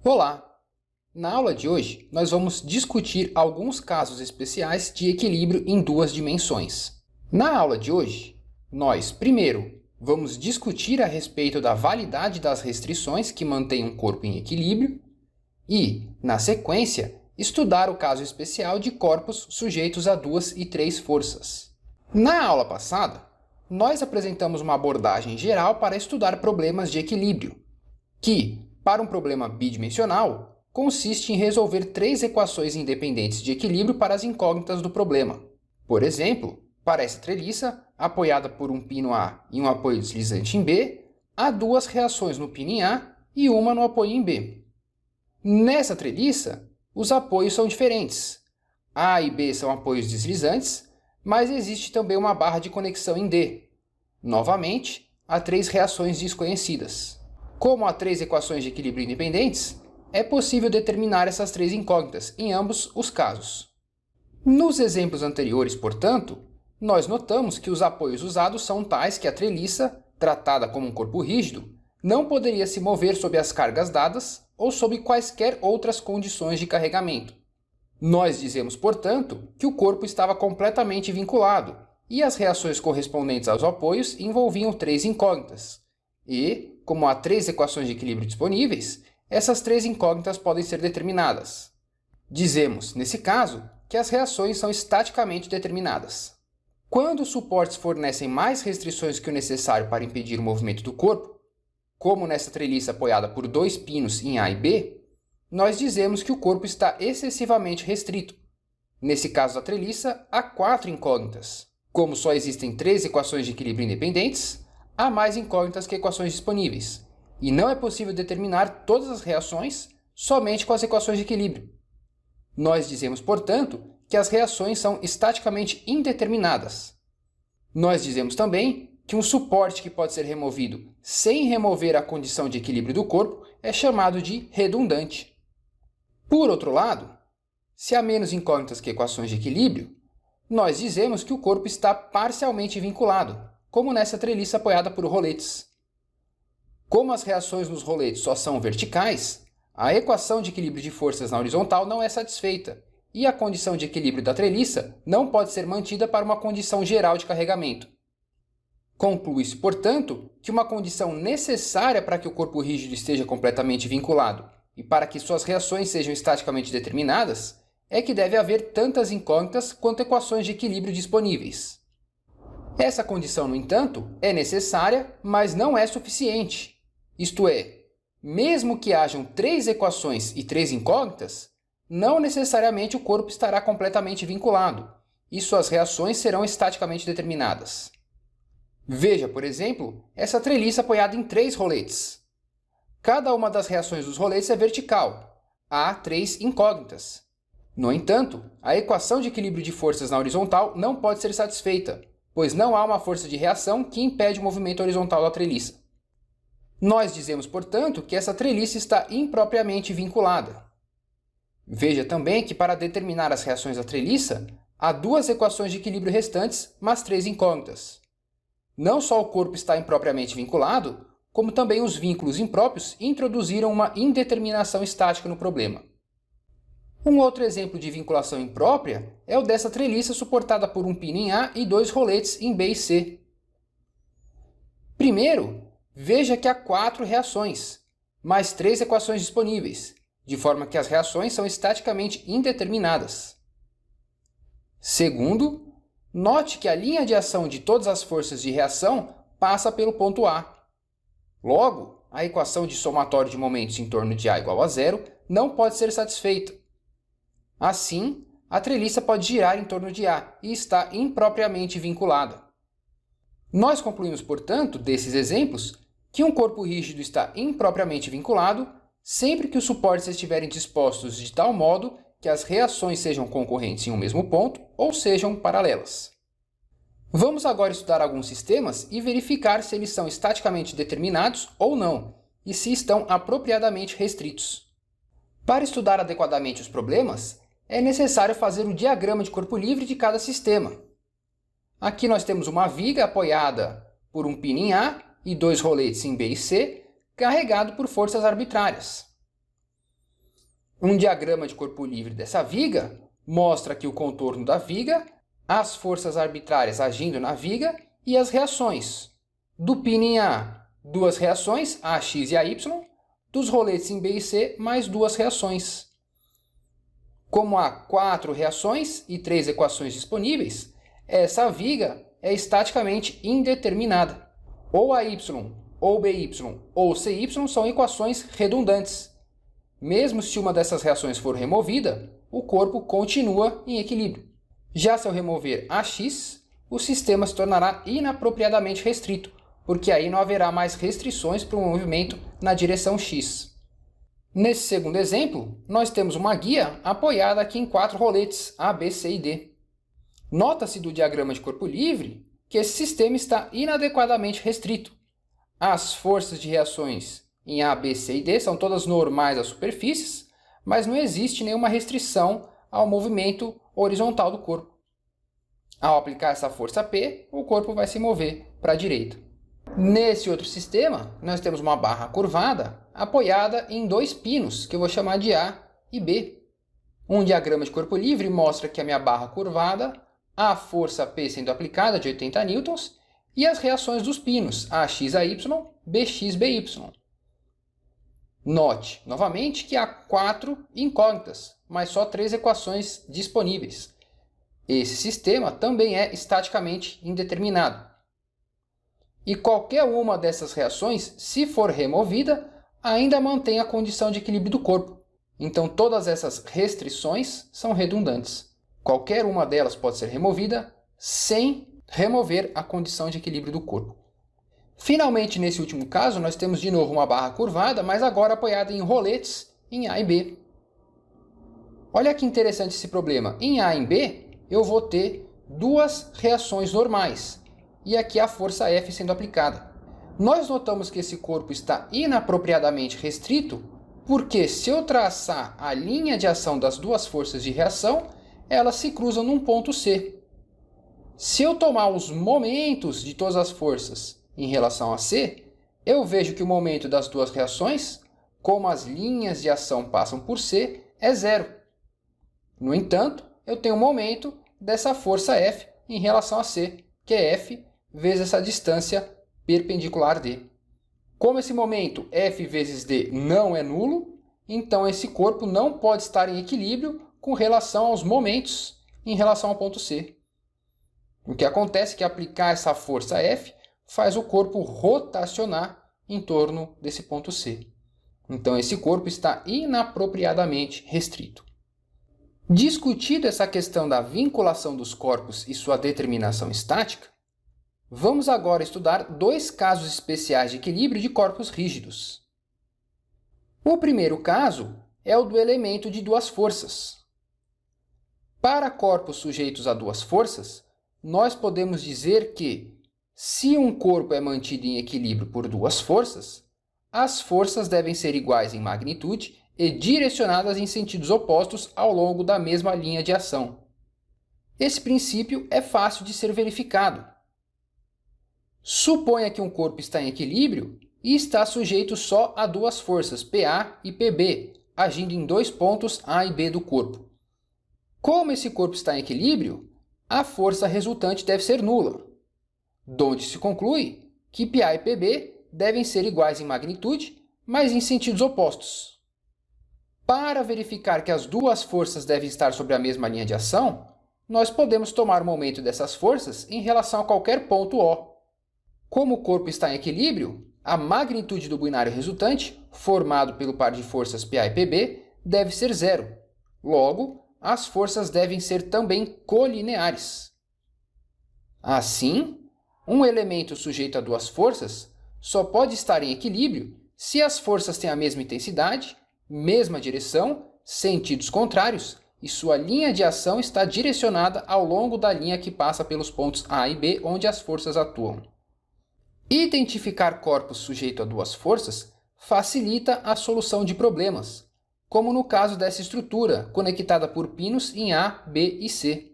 Olá! Na aula de hoje, nós vamos discutir alguns casos especiais de equilíbrio em duas dimensões. Na aula de hoje, nós, primeiro, vamos discutir a respeito da validade das restrições que mantêm um corpo em equilíbrio e, na sequência, estudar o caso especial de corpos sujeitos a duas e três forças. Na aula passada, nós apresentamos uma abordagem geral para estudar problemas de equilíbrio, que, para um problema bidimensional, consiste em resolver três equações independentes de equilíbrio para as incógnitas do problema. Por exemplo, para essa treliça, apoiada por um pino A e um apoio deslizante em B, há duas reações no pino em A e uma no apoio em B. Nessa treliça, os apoios são diferentes. A e B são apoios deslizantes, mas existe também uma barra de conexão em D. Novamente, há três reações desconhecidas. Como há três equações de equilíbrio independentes, é possível determinar essas três incógnitas em ambos os casos. Nos exemplos anteriores, portanto, nós notamos que os apoios usados são tais que a treliça, tratada como um corpo rígido, não poderia se mover sob as cargas dadas ou sob quaisquer outras condições de carregamento. Nós dizemos, portanto, que o corpo estava completamente vinculado e as reações correspondentes aos apoios envolviam três incógnitas. E, como há três equações de equilíbrio disponíveis, essas três incógnitas podem ser determinadas. Dizemos, nesse caso, que as reações são estaticamente determinadas. Quando os suportes fornecem mais restrições que o necessário para impedir o movimento do corpo, como nessa treliça apoiada por dois pinos em A e B, nós dizemos que o corpo está excessivamente restrito. Nesse caso da treliça, há quatro incógnitas. Como só existem três equações de equilíbrio independentes, há mais incógnitas que equações disponíveis, e não é possível determinar todas as reações somente com as equações de equilíbrio. Nós dizemos, portanto, que as reações são estaticamente indeterminadas. Nós dizemos também que um suporte que pode ser removido sem remover a condição de equilíbrio do corpo é chamado de redundante. Por outro lado, se há menos incógnitas que equações de equilíbrio, nós dizemos que o corpo está parcialmente vinculado, como nessa treliça apoiada por roletes. Como as reações nos roletes só são verticais, a equação de equilíbrio de forças na horizontal não é satisfeita, e a condição de equilíbrio da treliça não pode ser mantida para uma condição geral de carregamento. Conclui-se, portanto, que uma condição necessária para que o corpo rígido esteja completamente vinculado e para que suas reações sejam estaticamente determinadas é que deve haver tantas incógnitas quanto equações de equilíbrio disponíveis. Essa condição, no entanto, é necessária, mas não é suficiente. Isto é, mesmo que hajam três equações e três incógnitas, não necessariamente o corpo estará completamente vinculado, e suas reações serão estaticamente determinadas. Veja, por exemplo, essa treliça apoiada em três roletes. Cada uma das reações dos roletes é vertical. Há três incógnitas. No entanto, a equação de equilíbrio de forças na horizontal não pode ser satisfeita, pois não há uma força de reação que impede o movimento horizontal da treliça. Nós dizemos, portanto, que essa treliça está impropriamente vinculada. Veja também que para determinar as reações da treliça, há duas equações de equilíbrio restantes, mas três incógnitas. Não só o corpo está impropriamente vinculado, como também os vínculos impróprios introduziram uma indeterminação estática no problema. Um outro exemplo de vinculação imprópria é o dessa treliça suportada por um pino em A e dois roletes em B e C. Primeiro, veja que há quatro reações, mais três equações disponíveis, de forma que as reações são estaticamente indeterminadas. Segundo, note que a linha de ação de todas as forças de reação passa pelo ponto A. Logo, a equação de somatório de momentos em torno de A igual a zero não pode ser satisfeita. Assim, a treliça pode girar em torno de A e está impropriamente vinculada. Nós concluímos, portanto, desses exemplos, que um corpo rígido está impropriamente vinculado sempre que os suportes estiverem dispostos de tal modo que as reações sejam concorrentes em um mesmo ponto ou sejam paralelas. Vamos agora estudar alguns sistemas e verificar se eles são estaticamente determinados ou não, e se estão apropriadamente restritos. Para estudar adequadamente os problemas, é necessário fazer o diagrama de corpo livre de cada sistema. Aqui nós temos uma viga apoiada por um pino em A e dois roletes em B e C, carregado por forças arbitrárias. Um diagrama de corpo livre dessa viga mostra aqui o contorno da viga, as forças arbitrárias agindo na viga e as reações. Do pino em A, duas reações, AX e AY. Dos roletes em B e C, mais duas reações. Como há 4 reações e 3 equações disponíveis, essa viga é estaticamente indeterminada. Ou AY, ou BY, ou CY são equações redundantes. Mesmo se uma dessas reações for removida, o corpo continua em equilíbrio. Já se eu remover AX, o sistema se tornará inapropriadamente restrito, porque aí não haverá mais restrições para o movimento na direção X. Nesse segundo exemplo, nós temos uma guia apoiada aqui em 4 roletes, A, B, C e D. Nota-se do diagrama de corpo livre que esse sistema está inadequadamente restrito. As forças de reações em A, B, C e D são todas normais às superfícies, mas não existe nenhuma restrição ao movimento horizontal do corpo. Ao aplicar essa força P, o corpo vai se mover para a direita. Nesse outro sistema, nós temos uma barra curvada apoiada em 2 pinos, que eu vou chamar de A e B. Um diagrama de corpo livre mostra que a minha barra curvada, a força P sendo aplicada de 80 newtons e as reações dos pinos AX, AY, BX, BY. Note, novamente, que há 4 incógnitas, mas só 3 equações disponíveis. Esse sistema também é estaticamente indeterminado. E qualquer uma dessas reações, se for removida, ainda mantém a condição de equilíbrio do corpo. Então, todas essas restrições são redundantes. Qualquer uma delas pode ser removida sem remover a condição de equilíbrio do corpo. Finalmente, nesse último caso, nós temos de novo uma barra curvada, mas agora apoiada em roletes em A e B. Olha que interessante esse problema. Em A e em B, eu vou ter 2 reações normais, e aqui a força F sendo aplicada. Nós notamos que esse corpo está inapropriadamente restrito, porque se eu traçar a linha de ação das 2 forças de reação, elas se cruzam num ponto C. Se eu tomar os momentos de todas as forças em relação a C, eu vejo que o momento das 2 reações, como as linhas de ação passam por C, é 0. No entanto, eu tenho um momento dessa força F em relação a C, que é F vezes essa distância perpendicular D. Como esse momento F vezes D não é nulo, então esse corpo não pode estar em equilíbrio com relação aos momentos em relação ao ponto C. O que acontece é que aplicar essa força F faz o corpo rotacionar em torno desse ponto C. Então esse corpo está inapropriadamente restrito. Discutida essa questão da vinculação dos corpos e sua determinação estática, vamos agora estudar 2 casos especiais de equilíbrio de corpos rígidos. O primeiro caso é o do elemento de 2 forças. Para corpos sujeitos a 2 forças, nós podemos dizer que, se um corpo é mantido em equilíbrio por 2 forças, as forças devem ser iguais em magnitude e direcionadas em sentidos opostos ao longo da mesma linha de ação. Esse princípio é fácil de ser verificado. Suponha que um corpo está em equilíbrio e está sujeito só a 2 forças, PA e PB, agindo em 2 pontos A e B do corpo. Como esse corpo está em equilíbrio, a força resultante deve ser nula, donde se conclui que PA e PB devem ser iguais em magnitude, mas em sentidos opostos. Para verificar que as 2 forças devem estar sobre a mesma linha de ação, nós podemos tomar o momento dessas forças em relação a qualquer ponto O. Como o corpo está em equilíbrio, a magnitude do binário resultante, formado pelo par de forças PA e PB, deve ser 0. Logo, as forças devem ser também colineares. Assim, um elemento sujeito a 2 forças só pode estar em equilíbrio se as forças têm a mesma intensidade, mesma direção, sentidos contrários e sua linha de ação está direcionada ao longo da linha que passa pelos pontos A e B onde as forças atuam. Identificar corpos sujeitos a 2 forças facilita a solução de problemas, como no caso dessa estrutura conectada por pinos em A, B e C.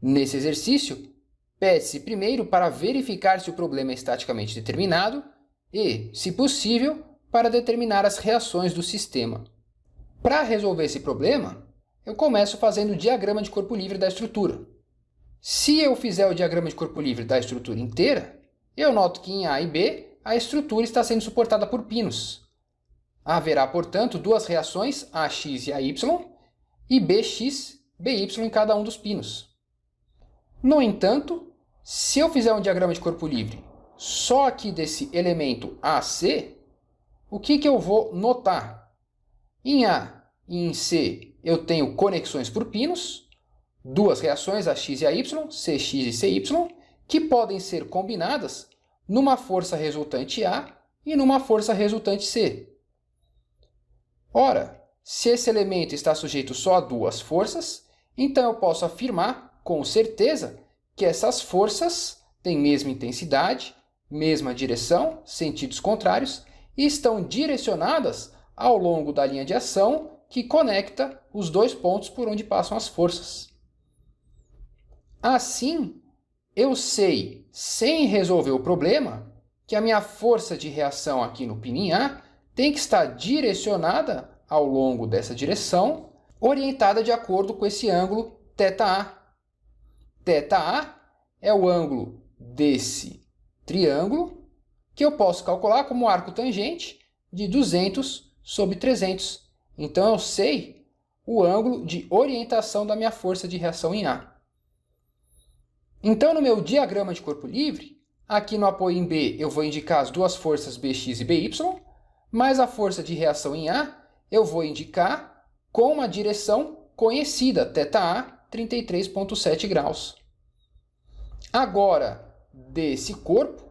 Nesse exercício, pede-se primeiro para verificar se o problema é estaticamente determinado e, se possível, para determinar as reações do sistema. Para resolver esse problema, eu começo fazendo o diagrama de corpo livre da estrutura. Se eu fizer o diagrama de corpo livre da estrutura inteira, eu noto que em A e B a estrutura está sendo suportada por pinos. Haverá, portanto, duas reações, AX e AY, e BX, BY em cada um dos pinos. No entanto, se eu fizer um diagrama de corpo livre só aqui desse elemento AC, o que eu vou notar? Em A e em C eu tenho conexões por pinos, duas reações, AX e AY, CX e CY, que podem ser combinadas numa força resultante A e numa força resultante C. Ora, se esse elemento está sujeito só a duas forças, então eu posso afirmar com certeza que essas forças têm mesma intensidade, mesma direção, sentidos contrários, e estão direcionadas ao longo da linha de ação que conecta os dois pontos por onde passam as forças. Assim, eu sei, sem resolver o problema, que a minha força de reação aqui no pino A tem que estar direcionada ao longo dessa direção, orientada de acordo com esse ângulo θA. θA é o ângulo desse triângulo, que eu posso calcular como arco tangente de 200 sobre 300. Então, eu sei o ângulo de orientação da minha força de reação em A. Então, no meu diagrama de corpo livre, aqui no apoio em B, eu vou indicar as duas forças BX e BY, mas a força de reação em A eu vou indicar com uma direção conhecida, θA, 33,7 graus. Agora, desse corpo,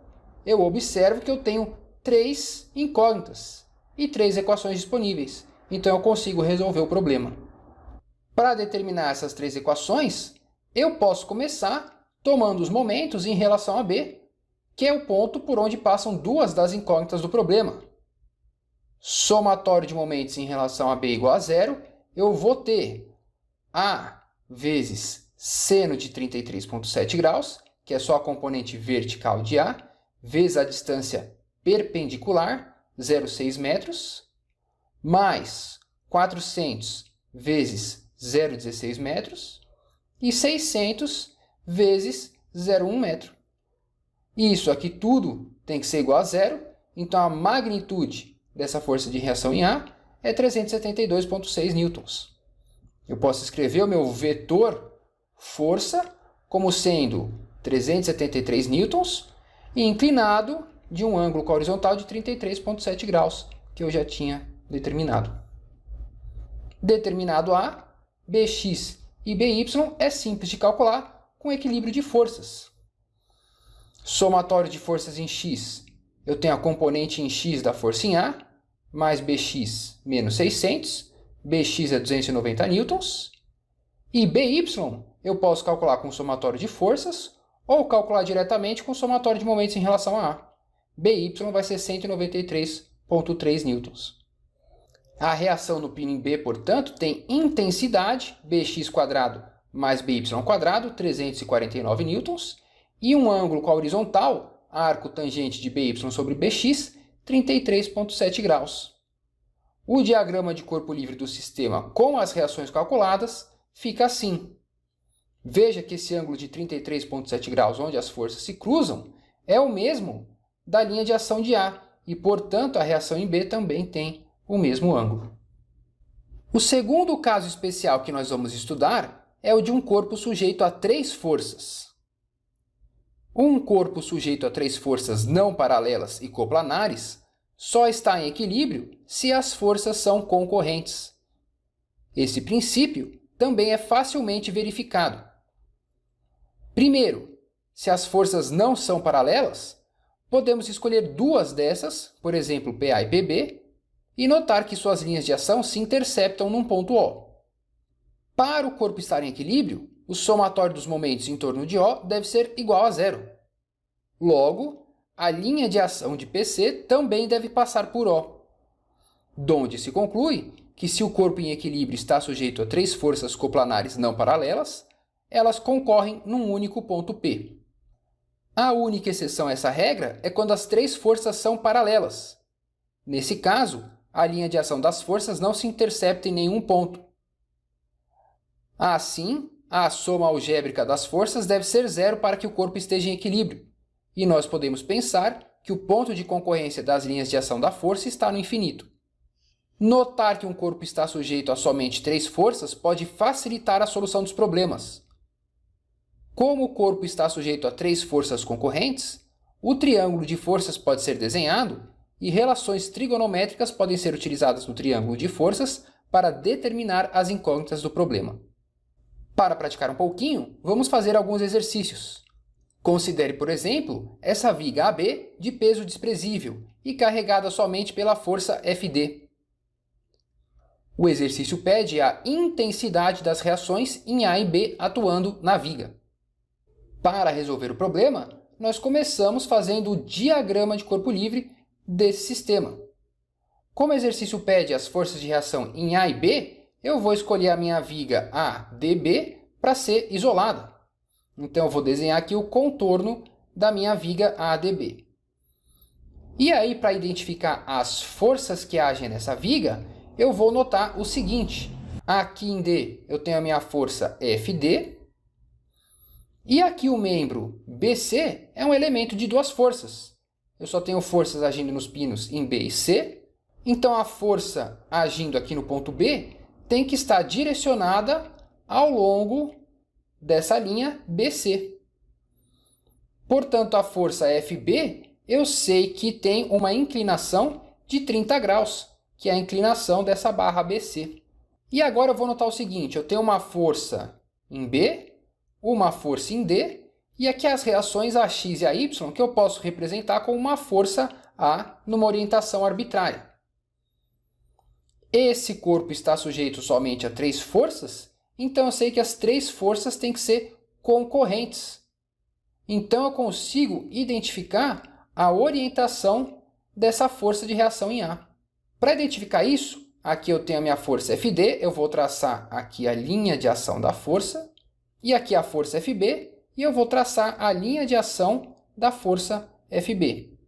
eu observo que eu tenho três incógnitas e três equações disponíveis. Então, eu consigo resolver o problema. Para determinar essas três equações, eu posso começar tomando os momentos em relação a B, que é o ponto por onde passam duas das incógnitas do problema. Somatório de momentos em relação a B igual a zero, eu vou ter A vezes seno de 33,7 graus, que é só a componente vertical de A, vezes a distância perpendicular, 0,6 metros, mais 400 vezes 0,16 metros, e 600 vezes 0,1 metro. Isso aqui tudo tem que ser igual a zero, então a magnitude dessa força de reação em A é 372,6 newtons. Eu posso escrever o meu vetor força como sendo 373 newtons e inclinado de um ângulo com a horizontal de 33,7 graus, que eu já tinha determinado. Determinado A, Bx e By é simples de calcular com equilíbrio de forças. Somatório de forças em x, eu tenho a componente em x da força em A, mais Bx menos 600, Bx é 290 newtons, e By eu posso calcular com somatório de forças ou calcular diretamente com somatório de momentos em relação a A. By vai ser 193,3 newtons. A reação no pino em B, portanto, tem intensidade, Bx² mais By², 349 newtons, e um ângulo com a horizontal, arco tangente de By sobre Bx, 33,7 graus. O diagrama de corpo livre do sistema com as reações calculadas fica assim. Veja que esse ângulo de 33,7 graus, onde as forças se cruzam, é o mesmo da linha de ação de A, e, portanto, a reação em B também tem o mesmo ângulo. O segundo caso especial que nós vamos estudar é o de um corpo sujeito a três forças. Um corpo sujeito a três forças não paralelas e coplanares só está em equilíbrio se as forças são concorrentes. Esse princípio também é facilmente verificado. Primeiro, se as forças não são paralelas, podemos escolher duas dessas, por exemplo, PA e PB, e notar que suas linhas de ação se interceptam num ponto O. Para o corpo estar em equilíbrio, o somatório dos momentos em torno de O deve ser igual a zero. Logo, a linha de ação de PC também deve passar por O, donde se conclui que se o corpo em equilíbrio está sujeito a três forças coplanares não paralelas, elas concorrem num único ponto P. A única exceção a essa regra é quando as três forças são paralelas. Nesse caso, a linha de ação das forças não se intercepta em nenhum ponto. Assim, a soma algébrica das forças deve ser zero para que o corpo esteja em equilíbrio, e nós podemos pensar que o ponto de concorrência das linhas de ação da força está no infinito. Notar que um corpo está sujeito a somente 3 forças pode facilitar a solução dos problemas. Como o corpo está sujeito a 3 forças concorrentes, o triângulo de forças pode ser desenhado e relações trigonométricas podem ser utilizadas no triângulo de forças para determinar as incógnitas do problema. Para praticar um pouquinho, vamos fazer alguns exercícios. Considere, por exemplo, essa viga AB de peso desprezível e carregada somente pela força FD. O exercício pede a intensidade das reações em A e B atuando na viga. Para resolver o problema, nós começamos fazendo o diagrama de corpo livre desse sistema. Como o exercício pede as forças de reação em A e B, eu vou escolher a minha viga ADB para ser isolada. Então, eu vou desenhar aqui o contorno da minha viga ADB. E aí, para identificar as forças que agem nessa viga, eu vou notar o seguinte. Aqui em D, eu tenho a minha força FD. E aqui o membro BC é um elemento de 2 forças. Eu só tenho forças agindo nos pinos em B e C. Então, a força agindo aqui no ponto B tem que estar direcionada ao longo dessa linha BC. Portanto, a força FB, eu sei que tem uma inclinação de 30 graus, que é a inclinação dessa barra BC. E agora eu vou notar o seguinte, eu tenho uma força em B, uma força em D, e aqui as reações AX e AY que eu posso representar com uma força A numa orientação arbitrária. Esse corpo está sujeito somente a 3 forças, então eu sei que as 3 forças têm que ser concorrentes. Então eu consigo identificar a orientação dessa força de reação em A. Para identificar isso, aqui eu tenho a minha força FD, eu vou traçar aqui a linha de ação da força, e aqui a força FB, e eu vou traçar a linha de ação da força FB.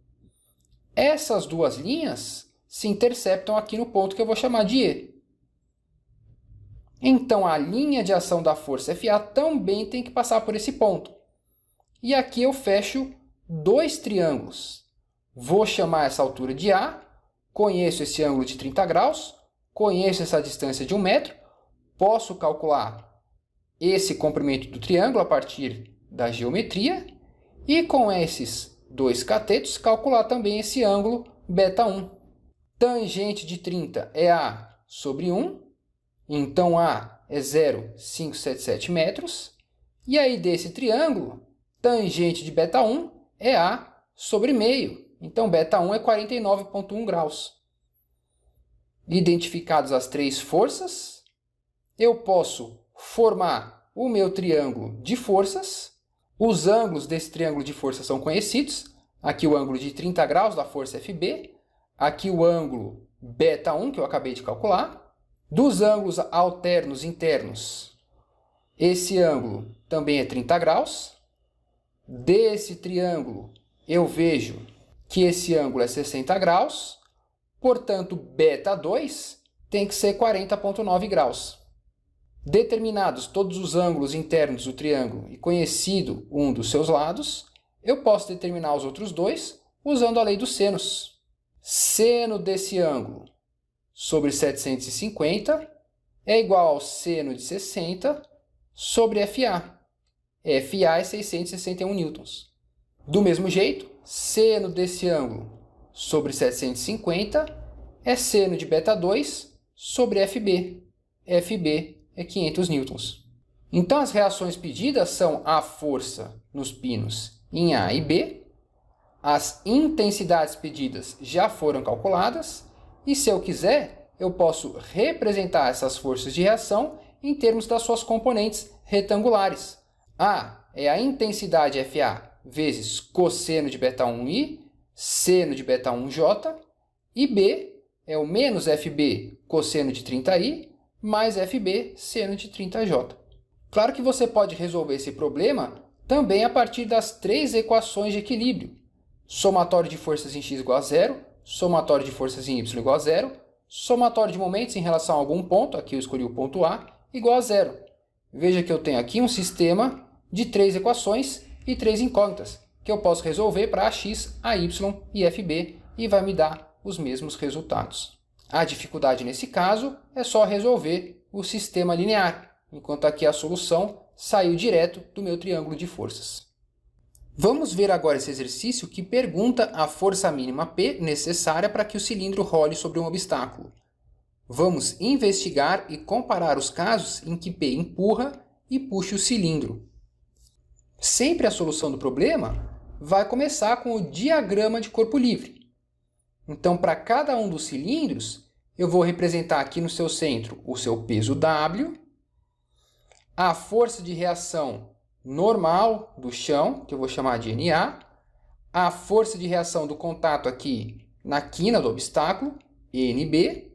Essas duas linhas se interceptam aqui no ponto que eu vou chamar de E. Então, a linha de ação da força FA também tem que passar por esse ponto. E aqui eu fecho 2 triângulos. Vou chamar essa altura de A, conheço esse ângulo de 30 graus, conheço essa distância de 1 metro, posso calcular esse comprimento do triângulo a partir da geometria, e com esses 2 catetos, calcular também esse ângulo β1. Tangente de 30 é A sobre 1, então A é 0,577 metros. E aí desse triângulo, tangente de β1 é A sobre meio, então β1 é 49,1 graus. Identificadas as 3 forças, eu posso formar o meu triângulo de forças. Os ângulos desse triângulo de forças são conhecidos. Aqui o ângulo de 30 graus da força FB. Aqui o ângulo β1, que eu acabei de calcular. Dos ângulos alternos internos, esse ângulo também é 30 graus. Desse triângulo, eu vejo que esse ângulo é 60 graus. Portanto, β2 tem que ser 40,9 graus. Determinados todos os ângulos internos do triângulo e conhecido um dos seus lados, eu posso determinar os outros dois usando a lei dos senos. Seno desse ângulo sobre 750 é igual ao seno de 60 sobre FA. FA é 661 newtons. Do mesmo jeito, seno desse ângulo sobre 750 é seno de β2 sobre FB. FB é 500 newtons. Então, as reações pedidas são a força nos pinos em A e B, as intensidades pedidas já foram calculadas, e se eu quiser, eu posso representar essas forças de reação em termos das suas componentes retangulares. A é a intensidade FA vezes cosseno de β1i, seno de β1j, e B é o menos FB cosseno de 30i, mais FB seno de 30j. Claro que você pode resolver esse problema também a partir das 3 equações de equilíbrio. Somatório de forças em x igual a 0, somatório de forças em y igual a 0, somatório de momentos em relação a algum ponto, aqui eu escolhi o ponto A, igual a zero. Veja que eu tenho aqui um sistema de 3 equações e 3 incógnitas, que eu posso resolver para AX, AY e FB, e vai me dar os mesmos resultados. A dificuldade nesse caso é só resolver o sistema linear, enquanto aqui a solução saiu direto do meu triângulo de forças. Vamos ver agora esse exercício que pergunta a força mínima P necessária para que o cilindro role sobre um obstáculo. Vamos investigar e comparar os casos em que P empurra e puxa o cilindro. Sempre a solução do problema vai começar com o diagrama de corpo livre. Então, para cada um dos cilindros, eu vou representar aqui no seu centro o seu peso W, a força de reação normal do chão, que eu vou chamar de NA, a força de reação do contato aqui na quina do obstáculo, NB.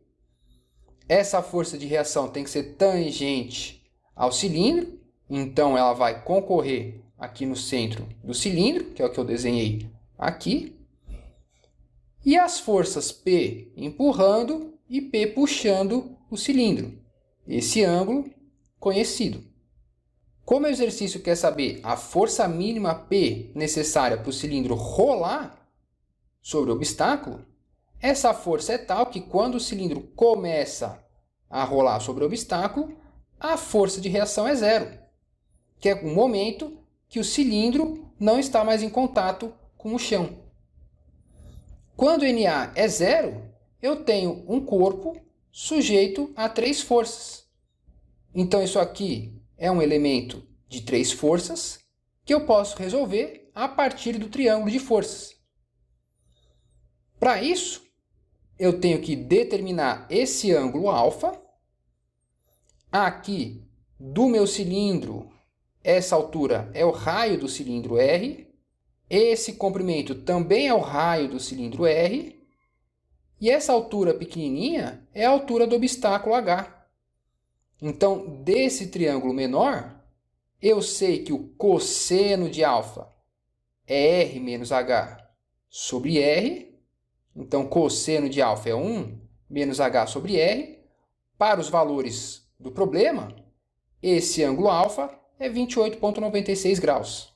Essa força de reação tem que ser tangente ao cilindro, então ela vai concorrer aqui no centro do cilindro, que é o que eu desenhei aqui. E as forças P empurrando e P puxando o cilindro, esse ângulo conhecido. Como o exercício quer saber a força mínima P necessária para o cilindro rolar sobre o obstáculo, essa força é tal que quando o cilindro começa a rolar sobre o obstáculo, a força de reação é zero, que é o momento que o cilindro não está mais em contato com o chão. Quando NA é zero, eu tenho um corpo sujeito a 3 forças. Então isso aqui é um elemento de 3 forças que eu posso resolver a partir do triângulo de forças. Para isso, eu tenho que determinar esse ângulo alfa. Aqui, do meu cilindro, essa altura é o raio do cilindro R. Esse comprimento também é o raio do cilindro R. E essa altura pequenininha é a altura do obstáculo H. Então, desse triângulo menor, eu sei que o cosseno de alfa é R menos H sobre R. Então, cosseno de alfa é 1 menos H sobre R. Para os valores do problema, esse ângulo alfa é 28,96 graus.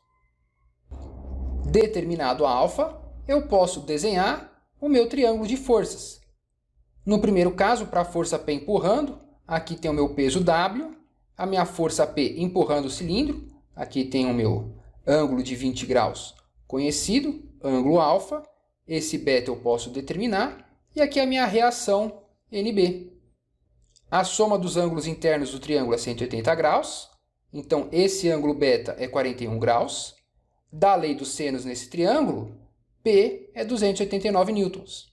Determinado alfa, eu posso desenhar o meu triângulo de forças. No primeiro caso, para a força P empurrando, aqui tem o meu peso W, a minha força P empurrando o cilindro, aqui tem o meu ângulo de 20 graus conhecido, ângulo alfa, esse beta eu posso determinar, e aqui a minha reação NB. A soma dos ângulos internos do triângulo é 180 graus, então esse ângulo beta é 41 graus. Da lei dos senos nesse triângulo, P é 289 newtons.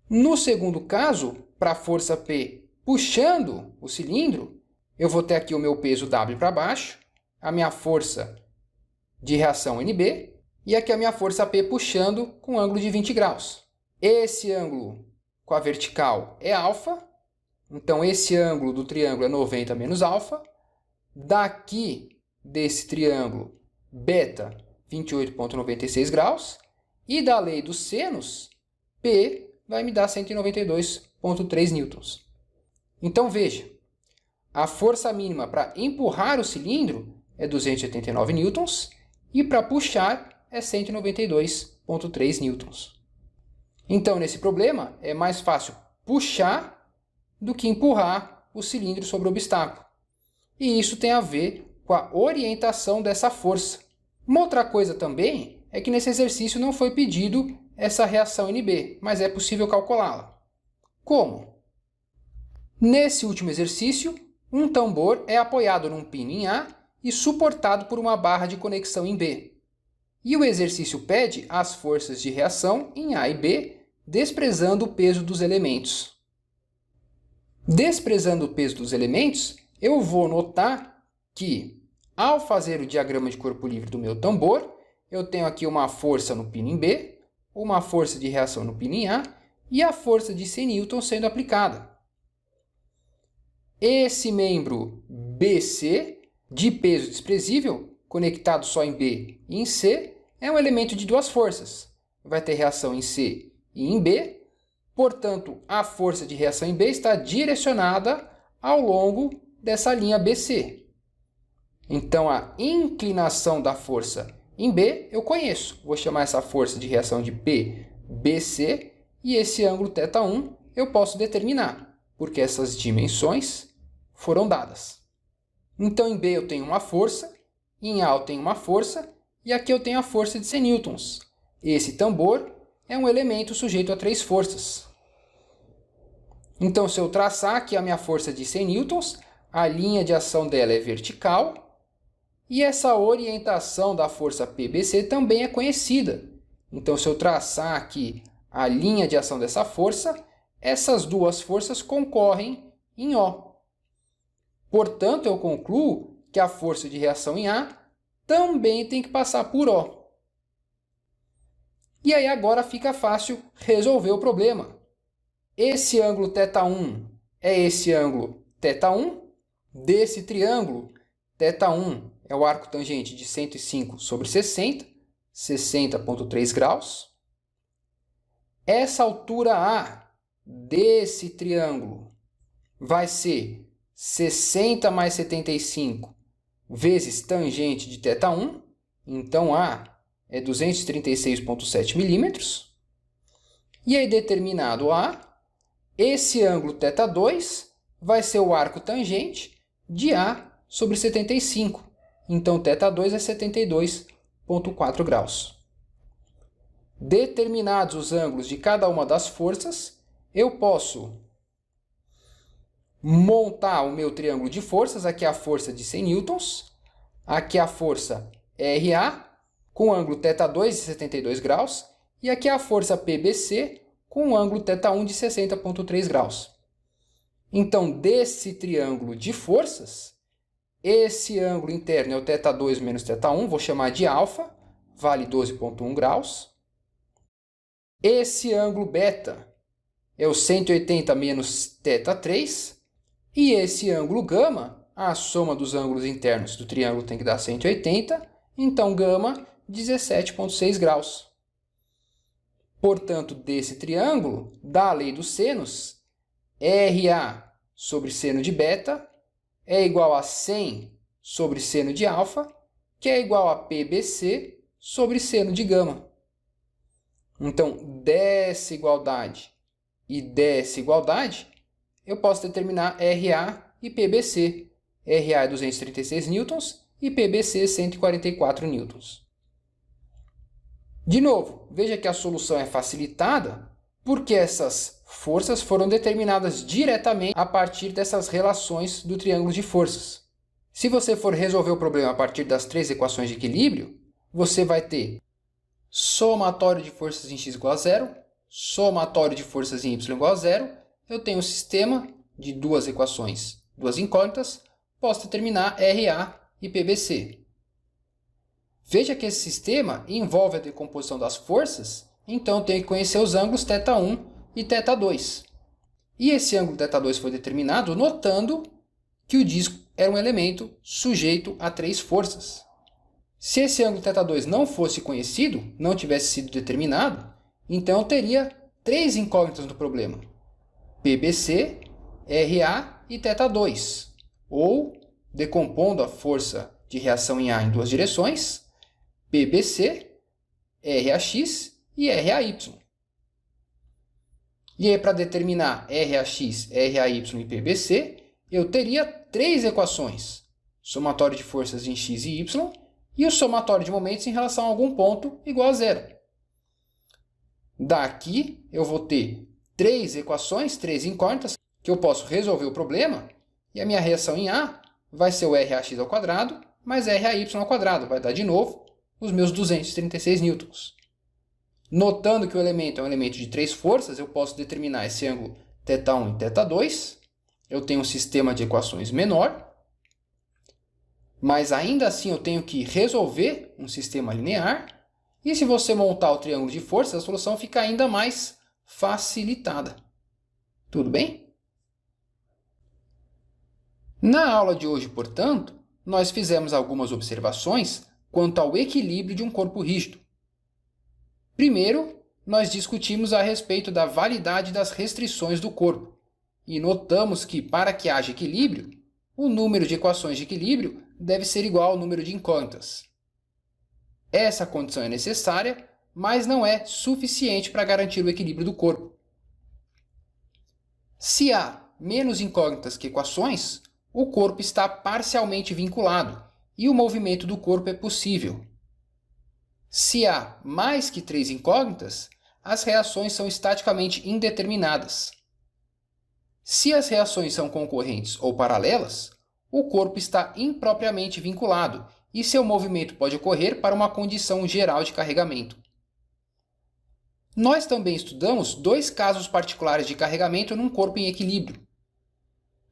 No segundo caso, para a força P puxando o cilindro, eu vou ter aqui o meu peso W para baixo, a minha força de reação NB, e aqui a minha força P puxando com ângulo de 20 graus. Esse ângulo com a vertical é alfa, então esse ângulo do triângulo é 90 menos alfa. Daqui desse triângulo, beta, 28,96 graus. E da lei dos senos, P vai me dar 192,3 newtons. Então veja, a força mínima para empurrar o cilindro é 289 newtons e para puxar é 192,3 newtons. Então, nesse problema, é mais fácil puxar do que empurrar o cilindro sobre o obstáculo. E isso tem a ver com a orientação dessa força. Uma outra coisa também é que nesse exercício não foi pedido essa reação NB, mas é possível calculá-la. Como? Nesse último exercício, um tambor é apoiado num pino em A e suportado por uma barra de conexão em B. E o exercício pede as forças de reação em A e B, desprezando o peso dos elementos. Desprezando o peso dos elementos, eu vou notar que, ao fazer o diagrama de corpo livre do meu tambor, eu tenho aqui uma força no pino em B, uma força de reação no pino em A e a força de 100 N sendo aplicada. Esse membro BC, de peso desprezível, conectado só em B e em C, é um elemento de duas forças. Vai ter reação em C e em B. Portanto, a força de reação em B está direcionada ao longo dessa linha BC. Então, a inclinação da força em B eu conheço. Vou chamar essa força de reação de PBC e esse ângulo θ1 eu posso determinar, porque essas dimensões foram dadas. Então, em B eu tenho uma força, em A eu tenho uma força e aqui eu tenho a força de 100 newtons. Esse tambor é um elemento sujeito a 3 forças. Então, se eu traçar aqui a minha força de 100 newtons, a linha de ação dela é vertical e essa orientação da força PBC também é conhecida. Então, se eu traçar aqui a linha de ação dessa força, essas duas forças concorrem em O. Portanto, eu concluo que a força de reação em A também tem que passar por O. E aí agora fica fácil resolver o problema. Esse ângulo θ1 é esse ângulo θ1 desse triângulo. θ1 é o arco tangente de 105 sobre 60, 60,3 graus. Essa altura A desse triângulo vai ser 60 mais 75 vezes tangente de θ1. Então, A é 236,7 milímetros. E aí, determinado A, esse ângulo θ2 vai ser o arco tangente de A sobre 75. Então, θ2 é 72,4 graus. Determinados os ângulos de cada uma das forças, eu posso montar o meu triângulo de forças. Aqui é a força de 100 newtons. Aqui é a força RA, com ângulo θ2 de 72 graus. E aqui é a força PBC, com ângulo θ1 de 60,3 graus. Então, desse triângulo de forças, esse ângulo interno é o θ2 menos θ1, vou chamar de alfa, vale 12,1 graus. Esse ângulo beta é o 180 menos θ3. E esse ângulo gama, a soma dos ângulos internos do triângulo tem que dar 180, então gama 17,6 graus. Portanto, desse triângulo, da lei dos senos, RA sobre seno de beta é igual a 100 sobre seno de alfa, que é igual a PBC sobre seno de gama. Então, dessa igualdade e dessa igualdade, eu posso determinar RA e PBC. RA é 236 newtons e PBC 144 newtons. De novo, veja que a solução é facilitada porque essas forças foram determinadas diretamente a partir dessas relações do triângulo de forças. Se você for resolver o problema a partir das 3 equações de equilíbrio, você vai ter somatório de forças em x igual a zero, somatório de forças em y igual a zero. Eu tenho um sistema de duas equações, duas incógnitas, posso determinar RA e PBC. Veja que esse sistema envolve a decomposição das forças, então eu tenho que conhecer os ângulos θ1 e θ2. E esse ângulo θ2 foi determinado notando que o disco era um elemento sujeito a 3 forças. Se esse ângulo θ2 não fosse conhecido, não tivesse sido determinado, então eu teria 3 incógnitas no problema: PBC, RA e θ2. Ou, decompondo a força de reação em A em duas direções, PBC, RAX e RAY. E aí, para determinar RAX, RAY e PBC, eu teria 3 equações: somatório de forças em x e y e o somatório de momentos em relação a algum ponto igual a zero. Daqui eu vou ter 3 equações, 3 incógnitas, que eu posso resolver o problema, e a minha reação em A vai ser o RAX ao quadrado mais RAY ao quadrado. Vai dar de novo os meus 236 newtons. Notando que o elemento é um elemento de 3 forças, eu posso determinar esse ângulo θ1 e θ2. Eu tenho um sistema de equações menor, mas ainda assim eu tenho que resolver um sistema linear. E se você montar o triângulo de forças, a solução fica ainda mais facilitada. Tudo bem? Na aula de hoje, portanto, nós fizemos algumas observações quanto ao equilíbrio de um corpo rígido. Primeiro, nós discutimos a respeito da validade das restrições do corpo e notamos que, para que haja equilíbrio, o número de equações de equilíbrio deve ser igual ao número de incógnitas. Essa condição é necessária, mas não é suficiente para garantir o equilíbrio do corpo. Se há menos incógnitas que equações, o corpo está parcialmente vinculado e o movimento do corpo é possível. Se há mais que 3 incógnitas, as reações são estaticamente indeterminadas. Se as reações são concorrentes ou paralelas, o corpo está impropriamente vinculado e seu movimento pode ocorrer para uma condição geral de carregamento. Nós também estudamos 2 casos particulares de carregamento num corpo em equilíbrio.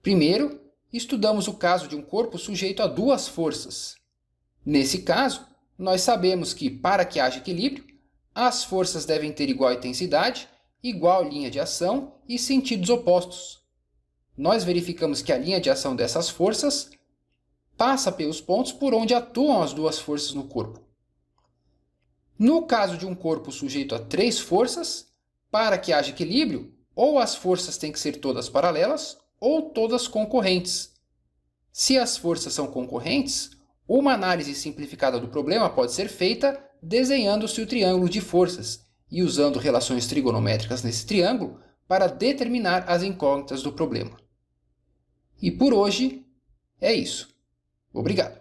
Primeiro, estudamos o caso de um corpo sujeito a 2 forças. Nesse caso, nós sabemos que, para que haja equilíbrio, as forças devem ter igual intensidade, igual linha de ação e sentidos opostos. Nós verificamos que a linha de ação dessas forças passa pelos pontos por onde atuam as 2 forças no corpo. No caso de um corpo sujeito a 3 forças, para que haja equilíbrio, ou as forças têm que ser todas paralelas ou todas concorrentes. Se as forças são concorrentes, uma análise simplificada do problema pode ser feita desenhando-se o triângulo de forças e usando relações trigonométricas nesse triângulo para determinar as incógnitas do problema. E por hoje é isso. Obrigado.